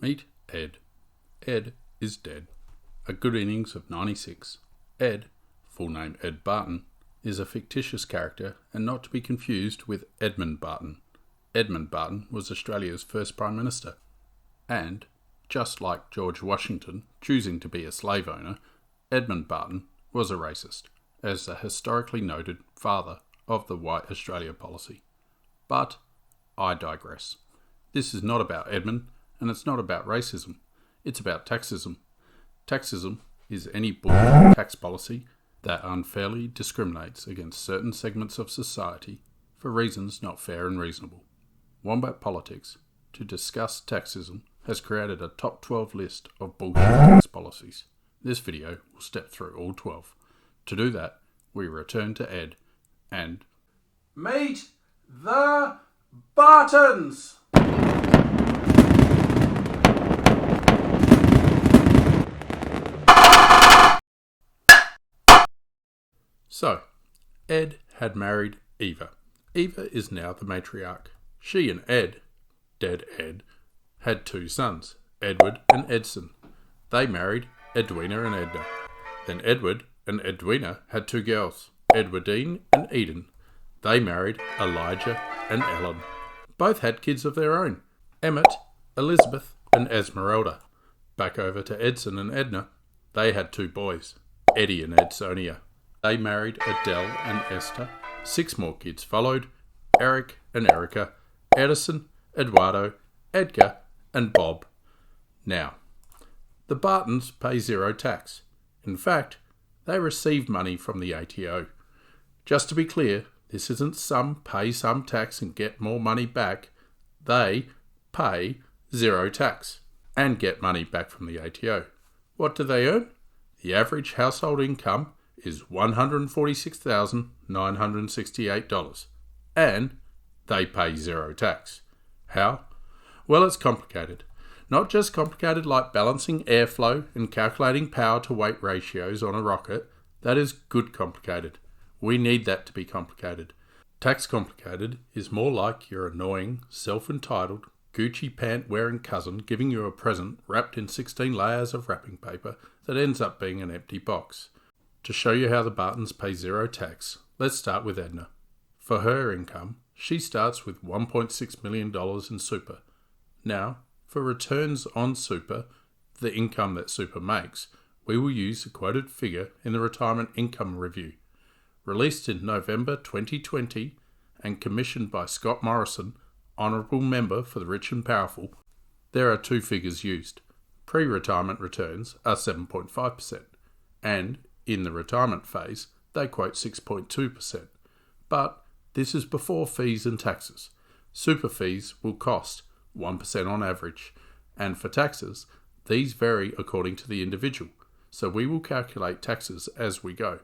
Meet Ed. Ed is dead. A good innings of 96. Ed, full name Ed Barton, is a fictitious character and not to be confused with Edmund Barton. Edmund Barton was Australia's first Prime Minister. And, just like George Washington choosing to be a slave owner, Edmund Barton was a racist, as the historically noted father of the White Australia policy. But I digress. This is not about Edmund, and it's not about racism. It's about taxism. Taxism is any bullshit tax policy that unfairly discriminates against certain segments of society for reasons not fair and reasonable. Wombat Politics, to discuss taxism, has created a top 12 list of bullshit tax policies. This video will step through all 12. To do that, we return to Ed and meet the Bartons! So, Ed had married Eva. Eva is now the matriarch. She and Ed, dead Ed, had two sons, Edward and Edson. They married Edwina and Edna. Then Edward and Edwina had two girls, Edwardine and Eden. They married Elijah and Ellen. Both had kids of their own, Emmett, Elizabeth and Esmeralda. Back over to Edson and Edna. They had two boys, Eddie and Edsonia. They married Adele and Esther. 6 more kids followed, Eric and Erica, Edison, Eduardo, Edgar and Bob. Now, the Bartons pay zero tax. In fact, they receive money from the ATO. Just to be clear, this isn't some pay some tax and get more money back. They pay zero tax and get money back from the ATO. What do they earn? The average household income is $146,968, and they pay zero tax. How? Well, it's complicated. Not just complicated like balancing airflow and calculating power to weight ratios on a rocket. That is good complicated. We need that to be complicated. Tax complicated is more like your annoying, self-entitled, Gucci pant-wearing cousin giving you a present wrapped in 16 layers of wrapping paper that ends up being an empty box. To show you how the Bartons pay zero tax, let's start with Edna. For her income, she starts with $1.6 million in super. Now, for returns on super, the income that super makes, we will use the quoted figure in the Retirement Income Review. Released in November 2020 and commissioned by Scott Morrison, Honourable Member for the Rich and Powerful, there are two figures used. Pre-retirement returns are 7.5%, and in the retirement phase, they quote 6.2%. But this is before fees and taxes. Super fees will cost 1% on average, and for taxes, these vary according to the individual, so we will calculate taxes as we go.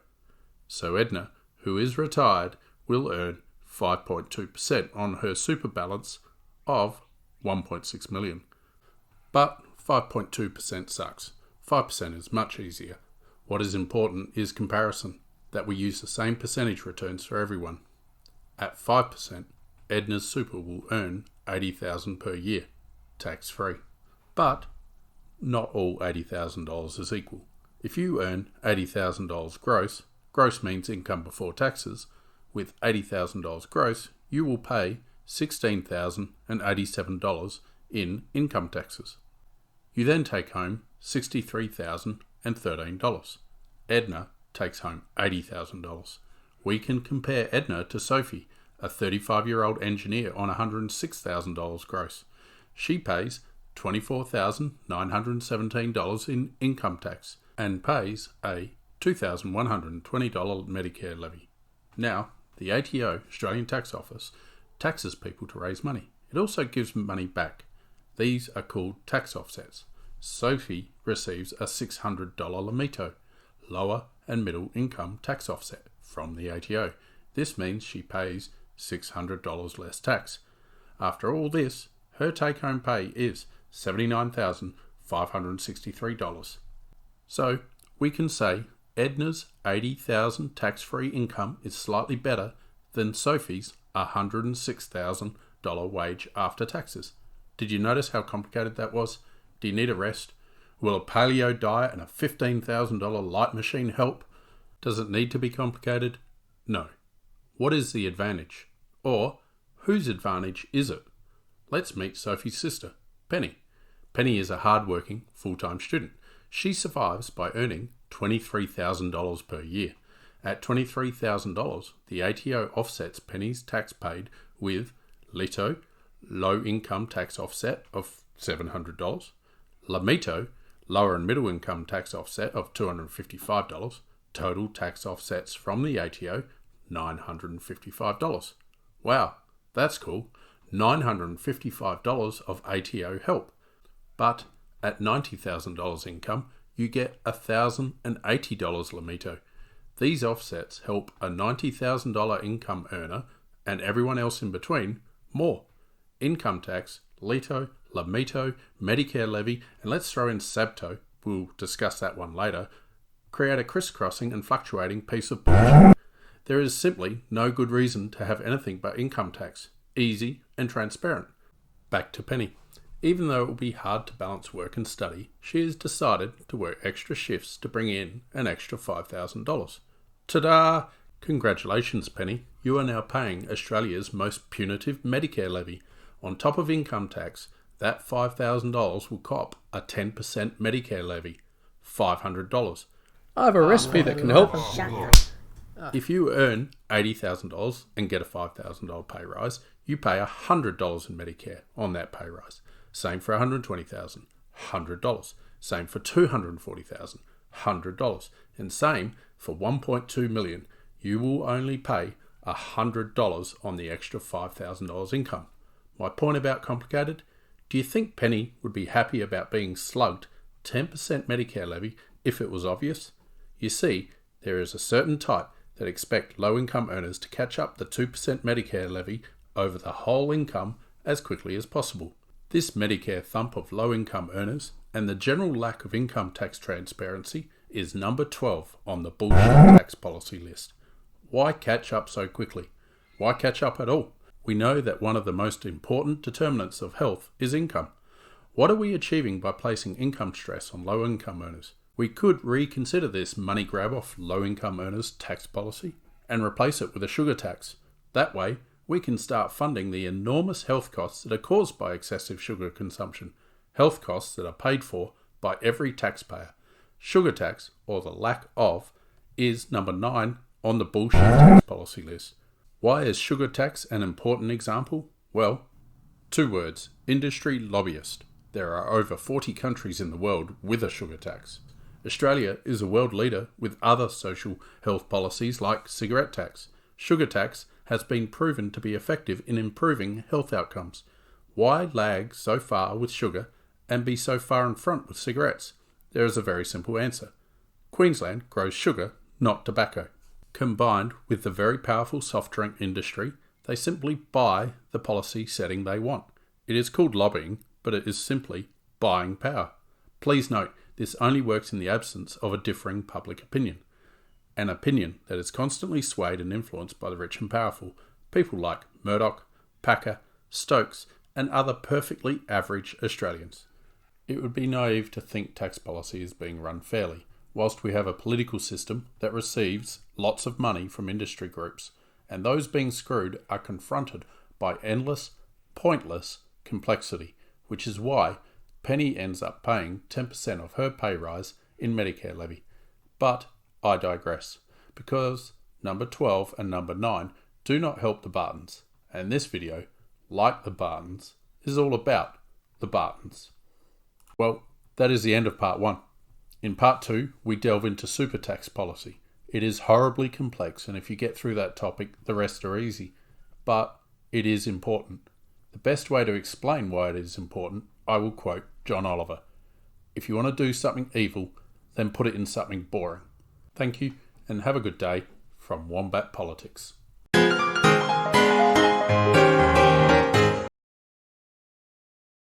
So Edna, who is retired, will earn 5.2% on her super balance of $1.6 million. But 5.2% sucks. 5% is much easier. What is important is comparison, that we use the same percentage returns for everyone. At 5%, Edna's super will earn $80,000 per year, tax-free. But not all $80,000 is equal. If you earn $80,000 gross means income before taxes, with $80,000 gross, you will pay $16,087 in income taxes. You then take home $63,013. Edna takes home $80,000. We can compare Edna to Sophie, a 35-year-old engineer on $106,000 gross. She pays $24,917 in income tax and pays a $2,120 Medicare levy. Now, the ATO, Australian Tax Office, taxes people to raise money. It also gives money back. These are called tax offsets. Sophie receives a $600 Lamito, lower and middle income tax offset from the ATO. This means she pays $600 less tax. After all this, her take-home pay is $79,563. So, we can say Edna's $80,000 tax-free income is slightly better than Sophie's $106,000 wage after taxes. Did you notice how complicated that was? Do you need a rest? Will a paleo diet and a $15,000 light machine help? Does it need to be complicated? No. What is the advantage? Or, whose advantage is it? Let's meet Sophie's sister, Penny. Penny is a hard-working, full-time student. She survives by earning $23,000 per year. At $23,000, the ATO offsets Penny's tax paid with LITO, low income tax offset of $700, LAMITO, lower and middle income tax offset of $255, total tax offsets from the ATO, $955. Wow, that's cool. $955 of ATO help. But at $90,000 income, you get $1,080 LAMITO. These offsets help a $90,000 income earner and everyone else in between more. Income tax, LITO, LAMITO, Medicare levy, and let's throw in SABTO, we'll discuss that one later, create a crisscrossing and fluctuating piece of bullshit. There is simply no good reason to have anything but income tax, easy and transparent. Back to Penny. Even though it will be hard to balance work and study, she has decided to work extra shifts to bring in an extra $5,000. Ta-da! Congratulations, Penny. You are now paying Australia's most punitive Medicare levy. On top of income tax, that $5,000 will cop a 10% Medicare levy, $500. I have a recipe that can help. If you earn $80,000 and get a $5,000 pay rise, you pay $100 in Medicare on that pay rise. Same for $120,000, $100. Same for $240,000, $100. And same for $1.2 million. You will only pay $100 on the extra $5,000 income. My point about complicated? Do you think Penny would be happy about being slugged 10% Medicare levy if it was obvious? You see, there is a certain type that expect low-income earners to catch up the 2% Medicare levy over the whole income as quickly as possible. This Medicare thump of low-income earners and the general lack of income tax transparency is number 12 on the bullshit tax policy list. Why catch up so quickly? Why catch up at all? We know that one of the most important determinants of health is income. What are we achieving by placing income stress on low-income earners? We could reconsider this money grab off low-income earners tax policy and replace it with a sugar tax. That way, we can start funding the enormous health costs that are caused by excessive sugar consumption, health costs that are paid for by every taxpayer. Sugar tax, or the lack of, is number 9 on the bullshit tax policy list. Why is sugar tax an important example? Well, 2 words, industry lobbyist. There are over 40 countries in the world with a sugar tax. Australia is a world leader with other social health policies like cigarette tax. Sugar tax has been proven to be effective in improving health outcomes. Why lag so far with sugar and be so far in front with cigarettes? There is a very simple answer. Queensland grows sugar, not tobacco. Combined with the very powerful soft drink industry, they simply buy the policy setting they want. It is called lobbying, but it is simply buying power. Please note, this only works in the absence of a differing public opinion. An opinion that is constantly swayed and influenced by the rich and powerful, people like Murdoch, Packer, Stokes, and other perfectly average Australians. It would be naive to think tax policy is being run fairly, whilst we have a political system that receives lots of money from industry groups, and those being screwed are confronted by endless, pointless complexity, which is why Penny ends up paying 10% of her pay rise in Medicare levy. But I digress, because number 12 and number 9 do not help the Bartons, and this video, like the Bartons, is all about the Bartons. Well, that is the end of part 1. In part 2, we delve into super tax policy. It is horribly complex, and if you get through that topic, the rest are easy. But it is important. The best way to explain why it is important, I will quote John Oliver. If you want to do something evil, then put it in something boring. Thank you, and have a good day from Wombat Politics.